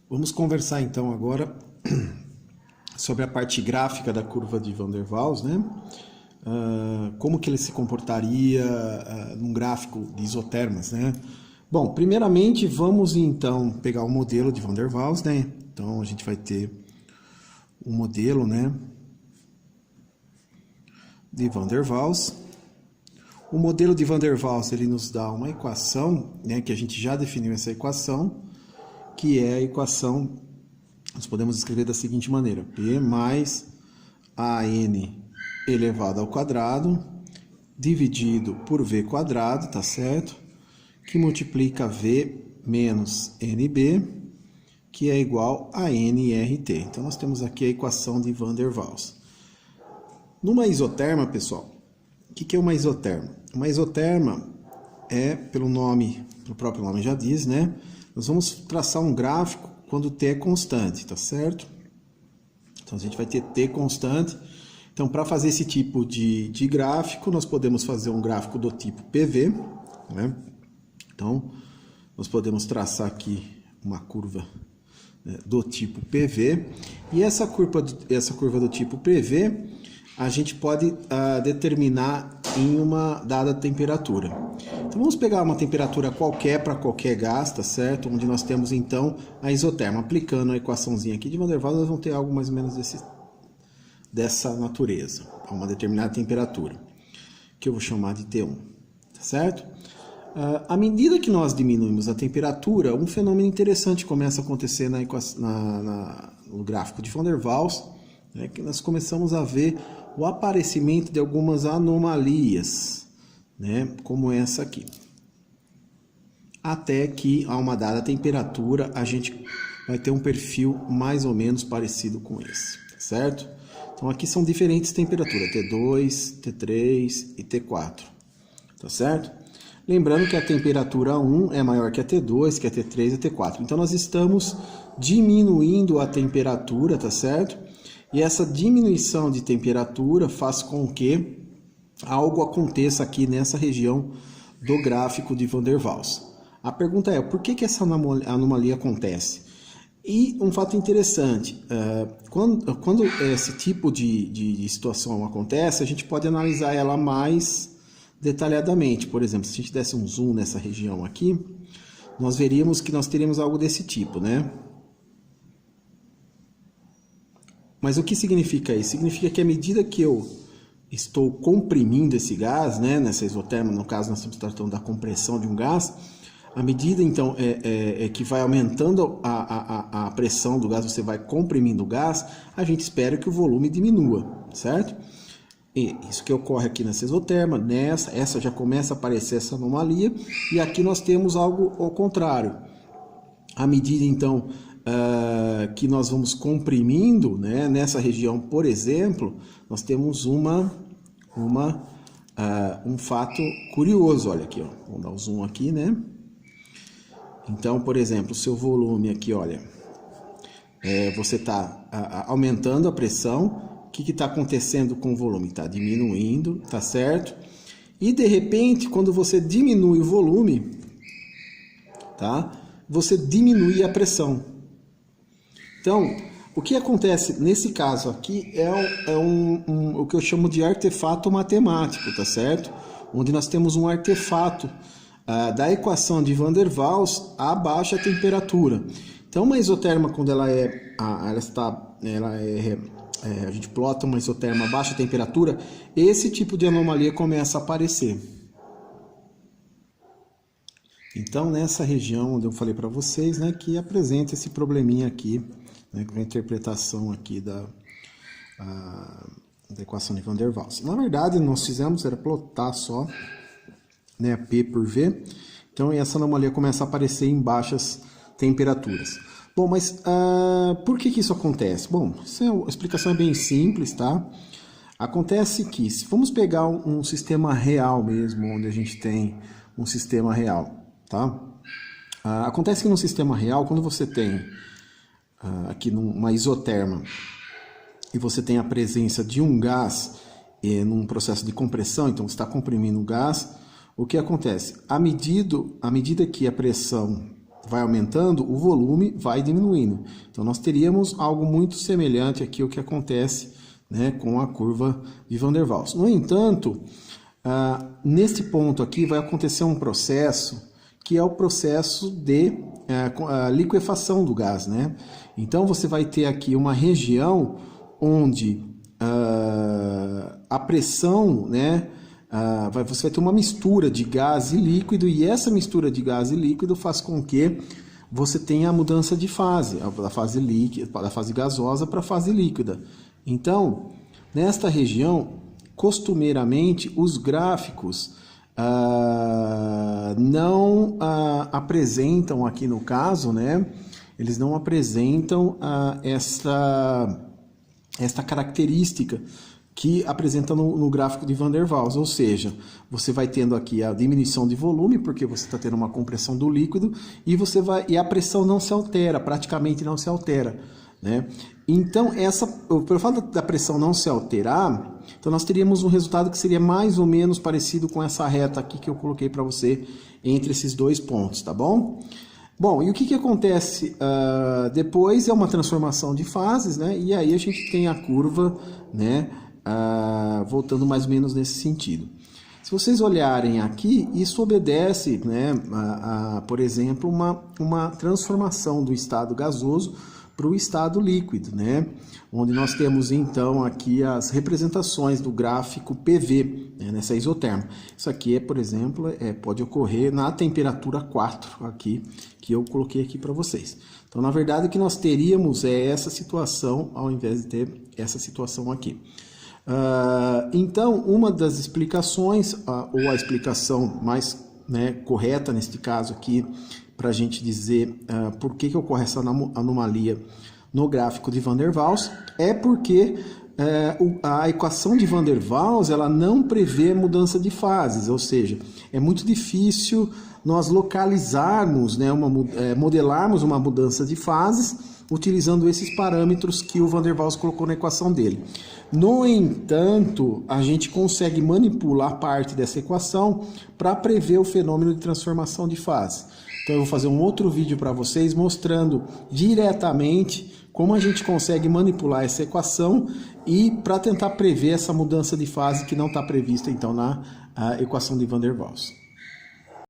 Vamos conversar então agora sobre a parte gráfica da curva de Van der Waals, né? Como que ele se comportaria num gráfico de isotermas, né? Bom, primeiramente vamos então pegar o modelo de Van der Waals, né? Então a gente vai ter o modelo, né, de Van der Waals. O modelo de Van der Waals ele nos dá uma equação, né, que a gente já definiu essa equação, que é a equação, nós podemos escrever da seguinte maneira: P mais AN elevado ao quadrado, dividido por V quadrado, tá certo? Que multiplica V menos NB, que é igual a NRT. Então, nós temos aqui a equação de Van der Waals. Numa isoterma, pessoal, o que é uma isoterma? Uma isoterma é, pelo próprio nome já diz, né? Nós vamos traçar um gráfico quando T é constante, tá certo? Então, a gente vai ter T constante. Então, para fazer esse tipo de gráfico, nós podemos fazer um gráfico do tipo PV, né? Então, nós podemos traçar aqui uma curva, né, do tipo PV. E essa curva do tipo PV, a gente pode determinar em uma dada temperatura. Então, vamos pegar uma temperatura qualquer para qualquer gás, tá certo? Onde nós temos, então, a isoterma. Aplicando a equaçãozinha aqui de Van der Waals, nós vamos ter algo mais ou menos dessa natureza, a uma determinada temperatura, que eu vou chamar de T1, tá certo? À medida que nós diminuímos a temperatura, um fenômeno interessante começa a acontecer no gráfico de Van der Waals, né, que nós começamos a ver o aparecimento de algumas anomalias, né, como essa aqui. Até que, a uma dada temperatura, a gente vai ter um perfil mais ou menos parecido com esse, tá certo? Então, aqui são diferentes temperaturas, T2, T3 e T4, tá certo? Lembrando que a temperatura 1 é maior que a T2, que a T3 e a T4. Então, nós estamos diminuindo a temperatura, tá certo? E essa diminuição de temperatura faz com que algo aconteça aqui nessa região do gráfico de Van der Waals. A pergunta é, por que essa anomalia acontece? E um fato interessante, quando esse tipo de situação acontece, a gente pode analisar ela mais detalhadamente. Por exemplo, se a gente desse um zoom nessa região aqui, nós veríamos que nós teríamos algo desse tipo, né? Mas o que significa isso? Significa que à medida que eu estou comprimindo esse gás, né, nessa isoterma, no caso nós estamos tratando da compressão de um gás, à medida então que vai aumentando a pressão do gás, você vai comprimindo o gás, a gente espera que o volume diminua, certo? E isso que ocorre aqui nessa isoterma, essa já começa a aparecer essa anomalia, e aqui nós temos algo ao contrário. À medida então que nós vamos comprimindo, né, nessa região, por exemplo, nós temos um fato curioso. Olha aqui, ó. Vamos dar o zoom aqui, né? Então, por exemplo, o seu volume aqui, olha, você está aumentando a pressão. O que está acontecendo com o volume? Está diminuindo, tá certo? E de repente, quando você diminui o volume, tá? Você diminui a pressão. Então, o que acontece nesse caso aqui é o que eu chamo de artefato matemático, tá certo? Onde nós temos um artefato da equação de Van der Waals a baixa temperatura. Então, uma isoterma, quando a gente plota uma isoterma a baixa temperatura, esse tipo de anomalia começa a aparecer. Então, nessa região onde eu falei para vocês, né, que apresenta esse probleminha aqui, né, com a interpretação aqui da equação de Van der Waals. Na verdade, nós fizemos era plotar só, né, P por V. Então, essa anomalia começa a aparecer em baixas temperaturas. Bom, mas por que isso acontece? Bom, a explicação é bem simples, tá? Acontece que, se vamos pegar um sistema real mesmo, onde a gente tem um sistema real, tá? Acontece que no sistema real, quando você tem aqui numa isoterma, e você tem a presença de um gás num processo de compressão, então você está comprimindo o gás, o que acontece? À medida que a pressão vai aumentando, o volume vai diminuindo. Então, nós teríamos algo muito semelhante aqui ao que acontece, né, com a curva de Van der Waals. No entanto, nesse ponto aqui vai acontecer um processo que é o processo de liquefação do gás, né? Então, você vai ter aqui uma região onde a pressão, né, você vai ter uma mistura de gás e líquido, e essa mistura de gás e líquido faz com que você tenha a mudança de fase, da fase líquida, da fase gasosa para a fase líquida. Então, nesta região, costumeiramente, os gráficos não apresentam, aqui no caso, né, eles não apresentam esta característica que apresenta no gráfico de Van der Waals, ou seja, você vai tendo aqui a diminuição de volume, porque você está tendo uma compressão do líquido, e a pressão não se altera, praticamente não se altera, né? Então, pelo fato da pressão não se alterar, então nós teríamos um resultado que seria mais ou menos parecido com essa reta aqui que eu coloquei para você entre esses dois pontos, tá bom? Bom, e o que acontece depois é uma transformação de fases, né? E aí a gente tem a curva, né, voltando mais ou menos nesse sentido. Se vocês olharem aqui, isso obedece, né, por exemplo, uma transformação do estado gasoso para o estado líquido, né? Onde nós temos então aqui as representações do gráfico PV, né, nessa isotérmica. Isso aqui por exemplo, pode ocorrer na temperatura 4 aqui, que eu coloquei aqui para vocês. Então, na verdade, o que nós teríamos é essa situação, ao invés de ter essa situação aqui. Então, uma das explicações, ou a explicação mais, né, correta neste caso aqui, para a gente dizer por que ocorre essa anomalia no gráfico de Van der Waals, é porque a equação de Van der Waals ela não prevê mudança de fases, ou seja, é muito difícil nós localizarmos, né, modelarmos uma mudança de fases utilizando esses parâmetros que o Van der Waals colocou na equação dele. No entanto, a gente consegue manipular parte dessa equação para prever o fenômeno de transformação de fase. Então eu vou fazer um outro vídeo para vocês mostrando diretamente como a gente consegue manipular essa equação e para tentar prever essa mudança de fase que não está prevista então na equação de Van der Waals.